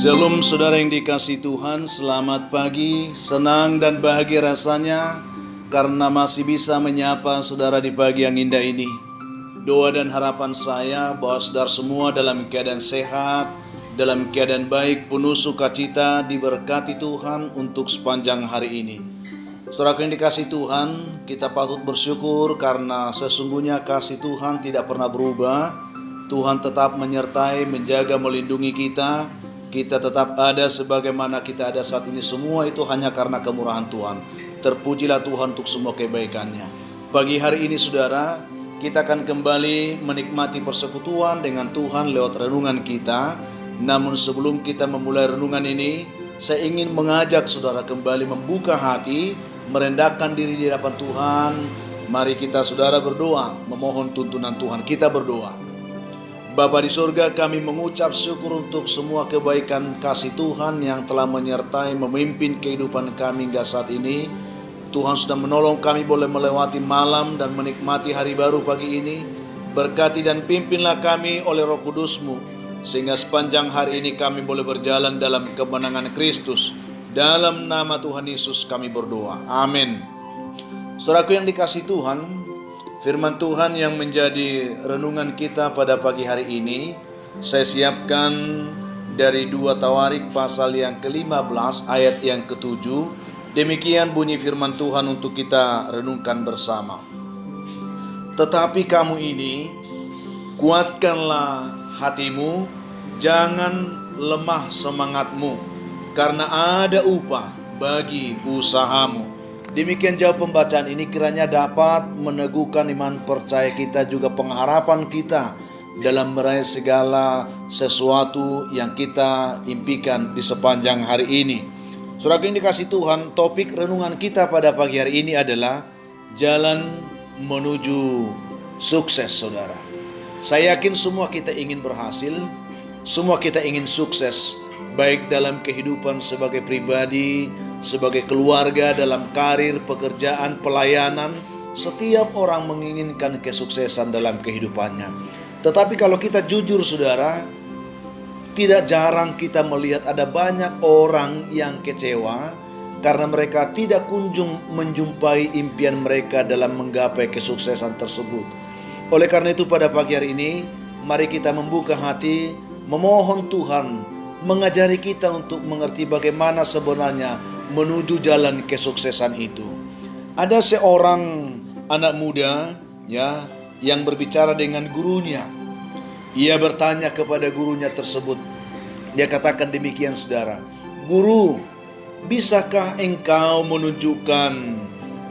Shalom saudara yang dikasihi Tuhan, selamat pagi, senang dan bahagia rasanya karena masih bisa menyapa saudara di pagi yang indah ini. Doa dan harapan saya bahwa saudara semua dalam keadaan sehat, dalam keadaan baik, penuh sukacita, diberkati Tuhan untuk sepanjang hari ini. Saudara yang dikasihi Tuhan, kita patut bersyukur karena sesungguhnya kasih Tuhan tidak pernah berubah. Tuhan tetap menyertai, menjaga, melindungi kita. Kita tetap ada sebagaimana kita ada saat ini, semua itu hanya karena kemurahan Tuhan. Terpujilah Tuhan untuk semua kebaikannya. Pagi hari ini saudara, kita akan kembali menikmati persekutuan dengan Tuhan lewat renungan kita. Namun sebelum kita memulai renungan ini, saya ingin mengajak saudara kembali membuka hati, merendahkan diri di hadapan Tuhan. Mari kita saudara berdoa, memohon tuntunan Tuhan. Kita berdoa. Bapa di surga, kami mengucap syukur untuk semua kebaikan kasih Tuhan yang telah menyertai memimpin kehidupan kami hingga saat ini. Tuhan sudah menolong kami boleh melewati malam dan menikmati hari baru pagi ini. Berkati dan pimpinlah kami oleh Roh Kudus-Mu, sehingga sepanjang hari ini kami boleh berjalan dalam kemenangan Kristus. Dalam nama Tuhan Yesus kami berdoa. Amin. Saudaraku yang dikasihi Tuhan, firman Tuhan yang menjadi renungan kita pada pagi hari ini saya siapkan dari 2 Tawarik pasal yang ke-15 ayat yang ke-7. Demikian bunyi firman Tuhan untuk kita renungkan bersama. Tetapi kamu ini, kuatkanlah hatimu, jangan lemah semangatmu, karena ada upah bagi usahamu. Demikian jawab pembacaan ini, kiranya dapat meneguhkan iman percaya kita, juga pengharapan kita dalam meraih segala sesuatu yang kita impikan di sepanjang hari ini. Saudara yang dikasihi Tuhan, topik renungan kita pada pagi hari ini adalah jalan menuju sukses. Saudara, saya yakin semua kita ingin berhasil, semua kita ingin sukses, baik dalam kehidupan sebagai pribadi, sebagai keluarga, dalam karir, pekerjaan, pelayanan. Setiap orang menginginkan kesuksesan dalam kehidupannya. Tetapi kalau kita jujur saudara, tidak jarang kita melihat ada banyak orang yang kecewa karena mereka tidak kunjung menjumpai impian mereka dalam menggapai kesuksesan tersebut. Oleh karena itu pada pagi hari ini, mari kita membuka hati, memohon Tuhan mengajari kita untuk mengerti bagaimana sebenarnya menuju jalan kesuksesan itu. Ada seorang anak muda yang berbicara dengan gurunya. Ia bertanya kepada gurunya tersebut. Dia katakan demikian saudara, "Guru, bisakah engkau menunjukkan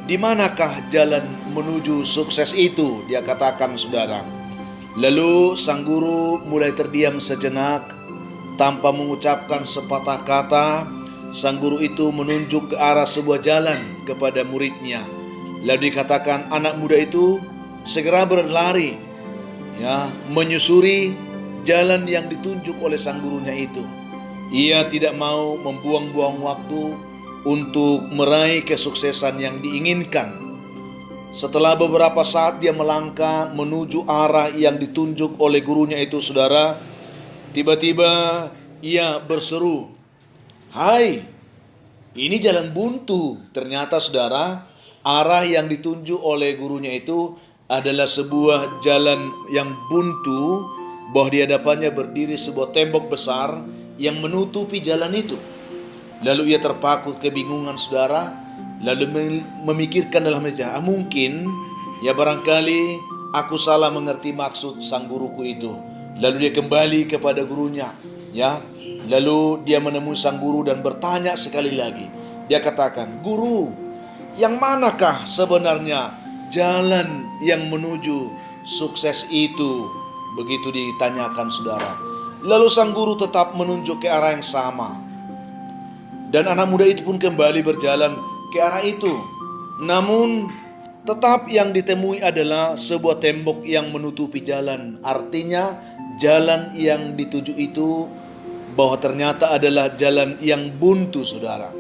di manakah jalan menuju sukses itu?" Dia katakan saudara. Lalu sang guru mulai terdiam sejenak tanpa mengucapkan sepatah kata. Sang guru itu menunjuk ke arah sebuah jalan kepada muridnya. Lalu dikatakan anak muda itu segera berlari, menyusuri jalan yang ditunjuk oleh sang gurunya itu. Ia tidak mau membuang-buang waktu untuk meraih kesuksesan yang diinginkan. Setelah beberapa saat dia melangkah menuju arah yang ditunjuk oleh gurunya itu saudara, tiba-tiba ia berseru, "Hai, ini jalan buntu." Ternyata saudara, arah yang ditunjuk oleh gurunya itu adalah sebuah jalan yang buntu, bahwa di hadapannya berdiri sebuah tembok besar yang menutupi jalan itu. Lalu ia terpaku kebingungan saudara, lalu memikirkan dalam hatinya, mungkin barangkali aku salah mengerti maksud sang guruku itu. Lalu dia kembali kepada gurunya, lalu dia menemui sang guru dan bertanya sekali lagi. Dia katakan, "Guru, yang manakah sebenarnya jalan yang menuju sukses itu?" Begitu ditanyakan saudara. Lalu sang guru tetap menunjuk ke arah yang sama. Dan anak muda itu pun kembali berjalan ke arah itu. Namun tetap yang ditemui adalah sebuah tembok yang menutupi jalan. Artinya jalan yang dituju itu bahwa ternyata adalah jalan yang buntu saudara.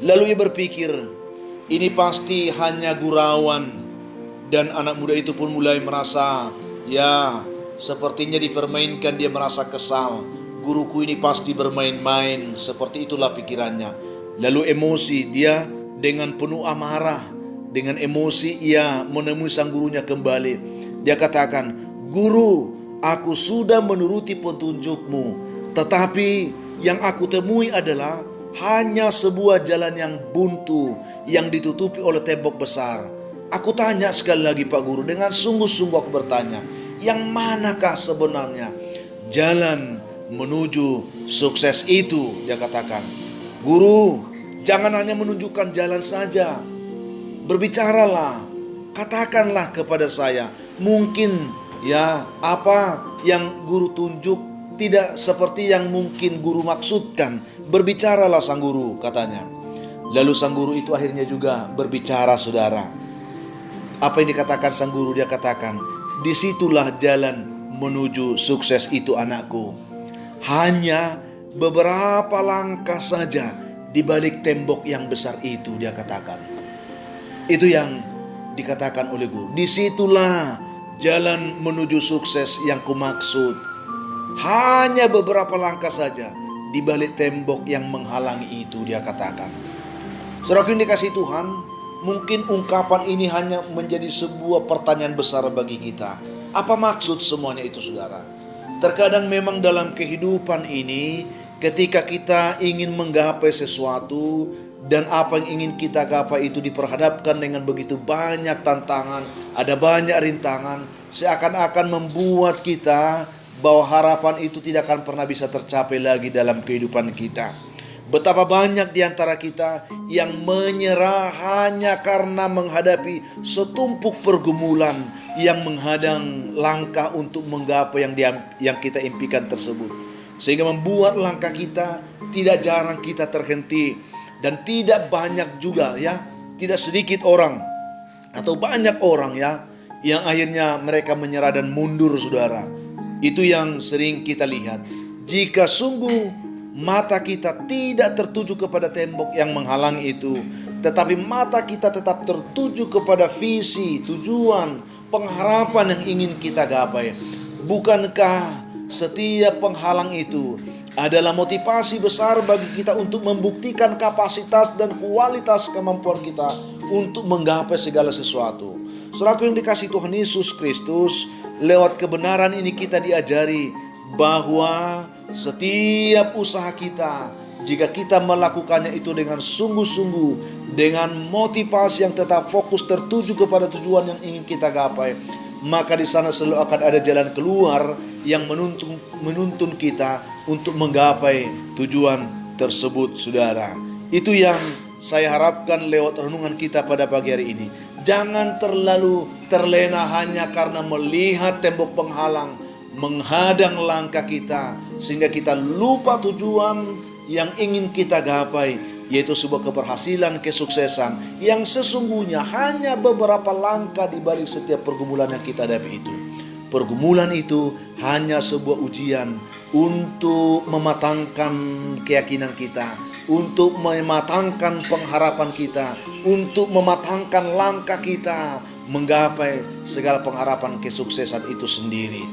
Lalu ia berpikir, ini pasti hanya gurauan. Dan anak muda itu pun mulai merasa, sepertinya dipermainkan. Dia merasa kesal. guruku ini pasti bermain-main. Seperti itulah pikirannya. Lalu emosi, dia dengan penuh amarah, dengan emosi ia menemui sang gurunya kembali. Dia katakan, "Guru, aku sudah menuruti petunjukmu, tetapi yang aku temui adalah hanya sebuah jalan yang buntu yang ditutupi oleh tembok besar." Aku tanya sekali lagi, Pak Guru, dengan sungguh-sungguh aku bertanya, yang manakah sebenarnya jalan menuju sukses itu? Dia katakan, "Guru, jangan hanya menunjukkan jalan saja. Berbicaralah, katakanlah kepada saya. Mungkin ya apa yang guru tunjuk tidak seperti yang mungkin guru maksudkan. Berbicaralah sang guru," katanya. Lalu sang guru itu akhirnya juga berbicara, saudara. Apa yang dikatakan sang guru? Dia katakan, "Disitulah jalan menuju sukses itu, anakku. Hanya beberapa langkah saja di balik tembok yang besar itu," dia katakan. Itu yang dikatakan oleh guru. Disitulah jalan menuju sukses yang kumaksud. Hanya beberapa langkah saja di balik tembok yang menghalangi itu, dia katakan. Saudara yang dikasihi Tuhan, mungkin ungkapan ini hanya menjadi sebuah pertanyaan besar bagi kita. Apa maksud semuanya itu, saudara? Terkadang memang dalam kehidupan ini, ketika kita ingin menggapai sesuatu dan apa yang ingin kita gapai itu diperhadapkan dengan begitu banyak tantangan, ada banyak rintangan, seakan-akan membuat kita bahwa harapan itu tidak akan pernah bisa tercapai lagi dalam kehidupan kita. Betapa banyak di antara kita yang menyerah hanya karena menghadapi setumpuk pergumulan yang menghadang langkah untuk menggapai yang kita impikan tersebut. Sehingga membuat langkah kita tidak jarang kita terhenti. Dan tidak banyak juga ya, tidak sedikit orang atau banyak orang ya, yang akhirnya mereka menyerah dan mundur, saudara. Itu yang sering kita lihat. Jika sungguh mata kita tidak tertuju kepada tembok yang menghalangi itu, tetapi mata kita tetap tertuju kepada visi, tujuan, pengharapan yang ingin kita gapai, bukankah setiap penghalang itu adalah motivasi besar bagi kita untuk membuktikan kapasitas dan kualitas kemampuan kita untuk menggapai segala sesuatu? Saudaraku yang dikasihi Tuhan Yesus Kristus, lewat kebenaran ini kita diajari bahwa setiap usaha kita, jika kita melakukannya itu dengan sungguh-sungguh, dengan motivasi yang tetap fokus tertuju kepada tujuan yang ingin kita gapai, maka di sana selalu akan ada jalan keluar yang menuntun kita untuk menggapai tujuan tersebut, saudara. Itu yang saya harapkan lewat renungan kita pada pagi hari ini. Jangan terlalu terlena hanya karena melihat tembok penghalang menghadang langkah kita, sehingga kita lupa tujuan yang ingin kita gapai, yaitu sebuah keberhasilan, kesuksesan yang sesungguhnya hanya beberapa langkah di balik setiap pergumulan yang kita hadapi itu. Pergumulan itu hanya sebuah ujian untuk mematangkan keyakinan kita, untuk mematangkan pengharapan kita, untuk mematangkan langkah kita menggapai segala pengharapan kesuksesan itu sendiri.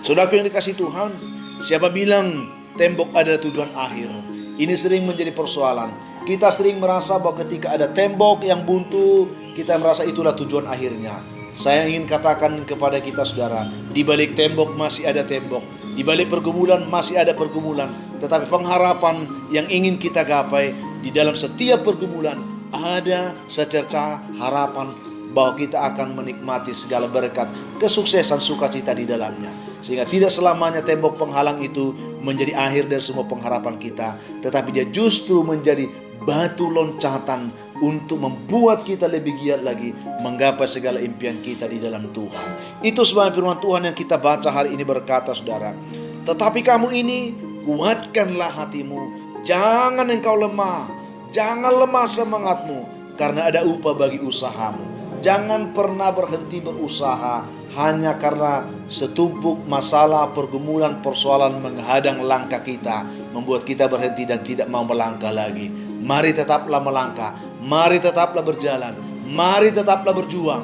Saudaraku yang dikasihi Tuhan, siapa bilang tembok adalah tujuan akhir? Ini sering menjadi persoalan. Kita sering merasa bahwa ketika ada tembok yang buntu, kita merasa itulah tujuan akhirnya. Saya ingin katakan kepada kita, saudara, di balik tembok masih ada tembok, di balik pergumulan masih ada pergumulan. Tetapi pengharapan yang ingin kita gapai, di dalam setiap pergumulan ada secerca harapan bahwa kita akan menikmati segala berkat, kesuksesan, sukacita di dalamnya. Sehingga tidak selamanya tembok penghalang itu menjadi akhir dari semua pengharapan kita, tetapi dia justru menjadi batu loncatan untuk membuat kita lebih giat lagi menggapai segala impian kita di dalam Tuhan. Itu sebab firman Tuhan yang kita baca hari ini berkata, saudara, "Tetapi kamu ini kuatkanlah hatimu, jangan engkau lemah, jangan lemah semangatmu, karena ada upah bagi usahamu." Jangan pernah berhenti berusaha hanya karena setumpuk masalah, pergumulan, persoalan menghadang langkah kita, membuat kita berhenti dan tidak mau melangkah lagi. Mari tetaplah melangkah, mari tetaplah berjalan, mari tetaplah berjuang.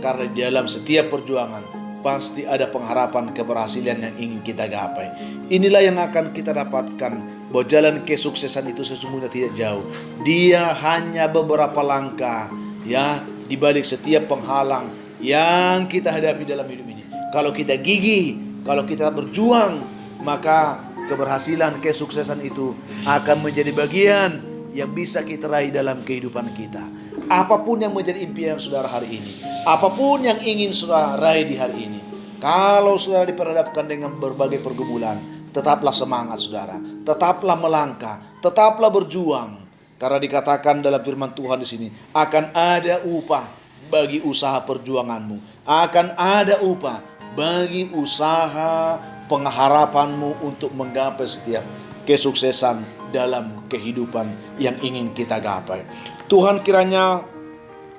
Karena di dalam setiap perjuangan pasti ada pengharapan keberhasilan yang ingin kita gapai. Inilah yang akan kita dapatkan, bahwa jalan kesuksesan itu sesungguhnya tidak jauh. Dia hanya beberapa langkah ya di balik setiap penghalang yang kita hadapi dalam hidup ini. Kalau kita gigih, kalau kita berjuang, maka keberhasilan kesuksesan itu akan menjadi bagian yang bisa kita raih dalam kehidupan kita. Apapun yang menjadi impian saudara hari ini, apapun yang ingin saudara raih di hari ini, kalau saudara diperhadapkan dengan berbagai pergumulan, tetaplah semangat saudara, tetaplah melangkah, tetaplah berjuang. Karena dikatakan dalam firman Tuhan di sini, akan ada upah bagi usaha perjuanganmu, akan ada upah bagi usaha pengharapanmu untuk menggapai setiap kesuksesan dalam kehidupan yang ingin kita gapai. Tuhan kiranya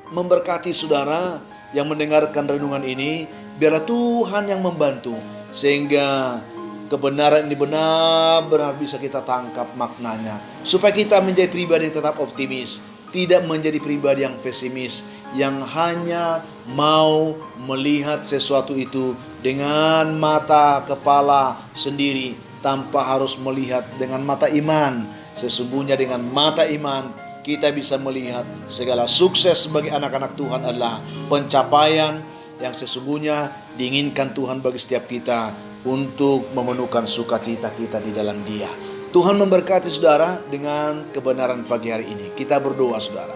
memberkati saudara yang mendengarkan renungan ini. Biarlah Tuhan yang membantu sehingga kebenaran ini benar-benar bisa kita tangkap maknanya, supaya kita menjadi pribadi yang tetap optimis, tidak menjadi pribadi yang pesimis, yang hanya mau melihat sesuatu itu dengan mata kepala sendiri tanpa harus melihat dengan mata iman. Sesungguhnya dengan mata iman kita bisa melihat segala sukses bagi anak-anak Tuhan adalah pencapaian yang sesungguhnya diinginkan Tuhan bagi setiap kita untuk memenuhkan sukacita kita di dalam Dia. Tuhan memberkati saudara dengan kebenaran pagi hari ini. Kita berdoa saudara.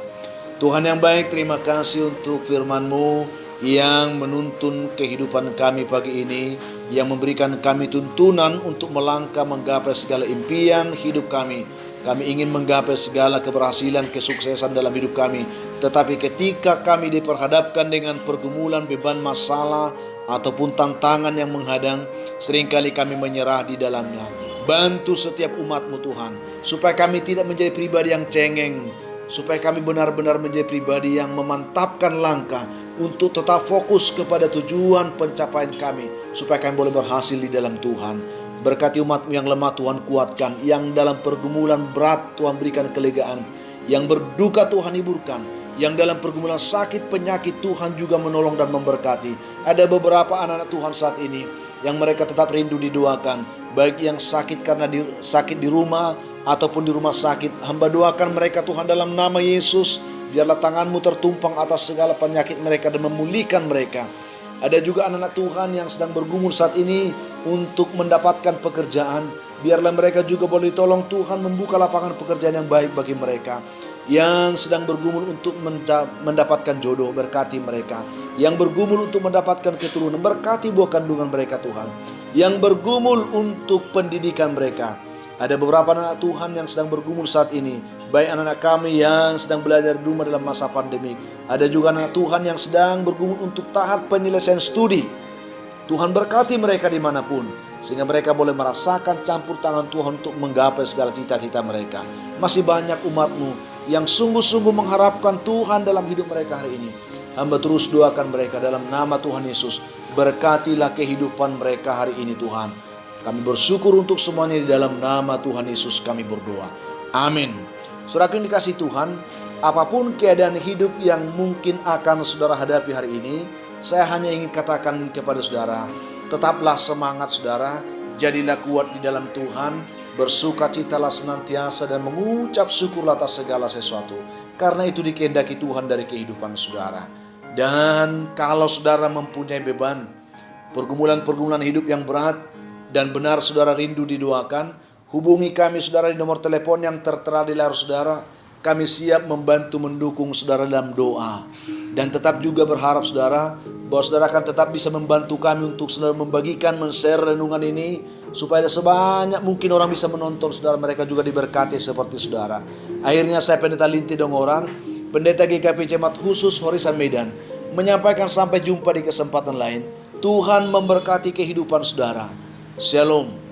Tuhan yang baik, terima kasih untuk firman-Mu yang menuntun kehidupan kami pagi ini, yang memberikan kami tuntunan untuk melangkah menggapai segala impian hidup kami. Kami ingin menggapai segala keberhasilan, kesuksesan dalam hidup kami. Tetapi ketika kami diperhadapkan dengan pergumulan, beban, masalah, ataupun tantangan yang menghadang, seringkali kami menyerah di dalamnya. Bantu setiap umat-Mu Tuhan, supaya kami tidak menjadi pribadi yang cengeng, supaya kami benar-benar menjadi pribadi yang memantapkan langkah untuk tetap fokus kepada tujuan pencapaian kami, supaya kami boleh berhasil di dalam Tuhan. Berkati umat-Mu yang lemah Tuhan kuatkan, yang dalam pergumulan berat Tuhan berikan kelegaan, yang berduka Tuhan hiburkan, yang dalam pergumulan sakit penyakit Tuhan juga menolong dan memberkati. Ada beberapa anak-anak Tuhan saat ini yang mereka tetap rindu didoakan, baik yang sakit karena sakit di rumah ataupun di rumah sakit. Hamba doakan mereka Tuhan dalam nama Yesus, biarlah tangan-Mu tertumpang atas segala penyakit mereka dan memulihkan mereka. Ada juga anak-anak Tuhan yang sedang bergumul saat ini untuk mendapatkan pekerjaan. Biarlah mereka juga boleh tolong Tuhan membuka lapangan pekerjaan yang baik bagi mereka. Yang sedang bergumul untuk mendapatkan jodoh, berkati mereka. Yang bergumul untuk mendapatkan keturunan, berkati buah kandungan mereka Tuhan. Yang bergumul untuk pendidikan mereka. Ada beberapa anak Tuhan yang sedang bergumul saat ini, baik anak-anak kami yang sedang belajar di rumah dalam masa pandemi. Ada juga anak Tuhan yang sedang bergumul untuk tahap penyelesaian studi. Tuhan berkati mereka dimanapun, sehingga mereka boleh merasakan campur tangan Tuhan untuk menggapai segala cita-cita mereka. Masih banyak umat-Mu yang sungguh-sungguh mengharapkan Tuhan dalam hidup mereka hari ini. Hamba terus doakan mereka dalam nama Tuhan Yesus. Berkatilah kehidupan mereka hari ini Tuhan. Kami bersyukur untuk semuanya di dalam nama Tuhan Yesus kami berdoa. Amin. Saudaraku yang dikasihi Tuhan, apapun keadaan hidup yang mungkin akan saudara hadapi hari ini, saya hanya ingin katakan kepada saudara, tetaplah semangat saudara, jadilah kuat di dalam Tuhan, bersukacitalah senantiasa dan mengucap syukurlah atas segala sesuatu. Karena itu dikehendaki Tuhan dari kehidupan saudara. Dan kalau saudara mempunyai beban, pergumulan-pergumulan hidup yang berat, dan benar saudara rindu didoakan, hubungi kami saudara di nomor telepon yang tertera di layar saudara. Kami siap membantu mendukung saudara dalam doa. Dan tetap juga berharap saudara bahwa saudara akan tetap bisa membantu kami untuk saudara membagikan, men-share renungan ini, supaya sebanyak mungkin orang bisa menonton saudara, mereka juga diberkati seperti saudara. Akhirnya saya Pendeta Linti Dongoran, Pendeta GKP Jemaat Khusus Horisan Medan, menyampaikan sampai jumpa di kesempatan lain. Tuhan memberkati kehidupan saudara. Shalom.